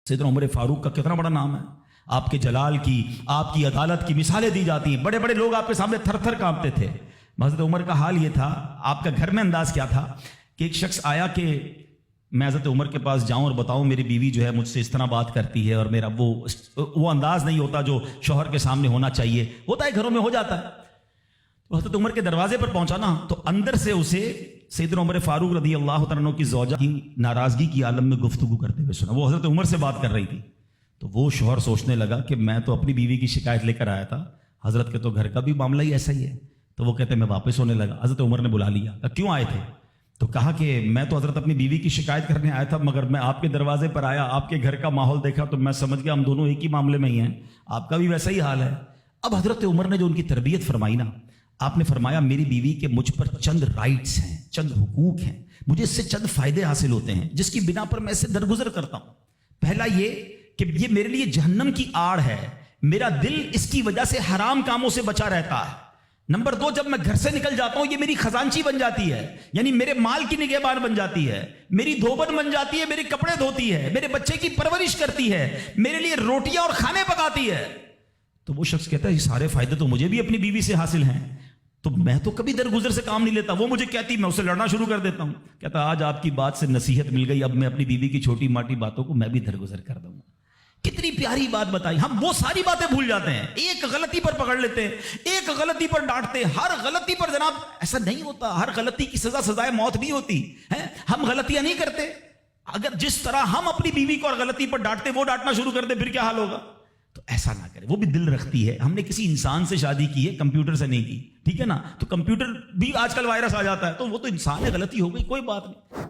سیدنا عمر فاروق کا کتنا بڑا نام ہے، آپ کے جلال کی، آپ کی عدالت کی مثالیں دی جاتی ہیں، بڑے بڑے لوگ آپ کے سامنے تھر تھر کانپتے تھے۔ حضرت عمر کا حال یہ تھا، آپ کا گھر میں انداز کیا تھا کہ ایک شخص آیا کہ میں حضرت عمر کے پاس جاؤں اور بتاؤں میری بیوی جو ہے مجھ سے اس طرح بات کرتی ہے، اور میرا وہ انداز نہیں ہوتا جو شوہر کے سامنے ہونا چاہیے، ہوتا ہے گھروں میں ہو جاتا ہے۔ تو حضرت عمر کے دروازے پر پہنچا نا، تو اندر سے اسے سیدنا عمر فاروق رضی اللہ تعالیٰ عنہ کی زوجہ کی ناراضگی کی عالم میں گفتگو کرتے ہوئے سنا۔ وہ حضرت عمر سے بات کر رہی تھی، تو وہ شوہر سوچنے لگا کہ میں تو اپنی بیوی کی شکایت لے کر آیا تھا، حضرت کے تو گھر کا بھی معاملہ ہی ایسا ہی ہے۔ تو وہ کہتے میں واپس ہونے لگا، حضرت عمر نے بلا لیا، کہا کیوں آئے تھے؟ تو کہا کہ میں تو حضرت اپنی بیوی کی شکایت کرنے آیا تھا، مگر میں آپ کے دروازے پر آیا، آپ کے گھر کا ماحول دیکھا تو میں سمجھ گیا ہم دونوں ایک ہی معاملے میں ہی ہیں، آپ کا بھی ویسا ہی حال ہے۔ اب حضرت عمر نے جو ان کی تربیت فرمائی نا، آپ نے فرمایا میری بیوی کے مجھ پر چند رائٹس ہیں، چند حقوق ہیں، مجھے اس سے چند فائدے حاصل ہوتے ہیں جس کی بنا پر میں اس سے درگزر کرتا ہوں۔ پہلا یہ کہ یہ میرے لیے جہنم کی آڑ ہے، میرا دل اس کی وجہ سے حرام کاموں سے بچا رہتا ہے۔ نمبر دو، جب میں گھر سے نکل جاتا ہوں یہ میری خزانچی بن جاتی ہے، یعنی میرے مال کی نگہبان بن جاتی ہے، میری دھوبن بن جاتی ہے، میرے کپڑے دھوتی ہے، میرے بچے کی پرورش کرتی ہے، میرے لیے روٹیاں اور کھانے پکاتی ہے۔ تو وہ شخص کہتا ہے یہ سارے فائدے تو مجھے بھی اپنی بیوی سے حاصل ہیں، تو میں تو کبھی درگزر سے کام نہیں لیتا، وہ مجھے کہتی میں اسے لڑنا شروع کر دیتا ہوں۔ کہتا آج آپ کی بات سے نصیحت مل گئی، اب میں اپنی بیوی کی چھوٹی ماٹی باتوں کو میں بھی درگزر کر دوں گا۔ کتنی پیاری بات بتائی، ہم وہ ساری باتیں بھول جاتے ہیں، ایک غلطی پر پکڑ لیتے ہیں، ایک غلطی پر ڈانٹتے ہیں، ہر غلطی پر جناب ایسا نہیں ہوتا، ہر غلطی کی سزا سزائے موت نہیں ہوتی ہے، ہم غلطیاں نہیں کرتے۔ اگر جس طرح ہم اپنی بیوی کو اور غلطی پر ڈانٹتے وہ ڈانٹنا شروع کر دے پھر کیا حال ہوگا؟ تو ایسا نہ کرے، وہ بھی دل رکھتی ہے، ہم نے کسی انسان سے شادی کی ہے، کمپیوٹر سے نہیں کی، ٹھیک ہے نا؟ تو کمپیوٹر بھی آج کل وائرس آ جاتا ہے، تو وہ تو انسان ہے، غلطی ہو گئی، کوئی بات نہیں۔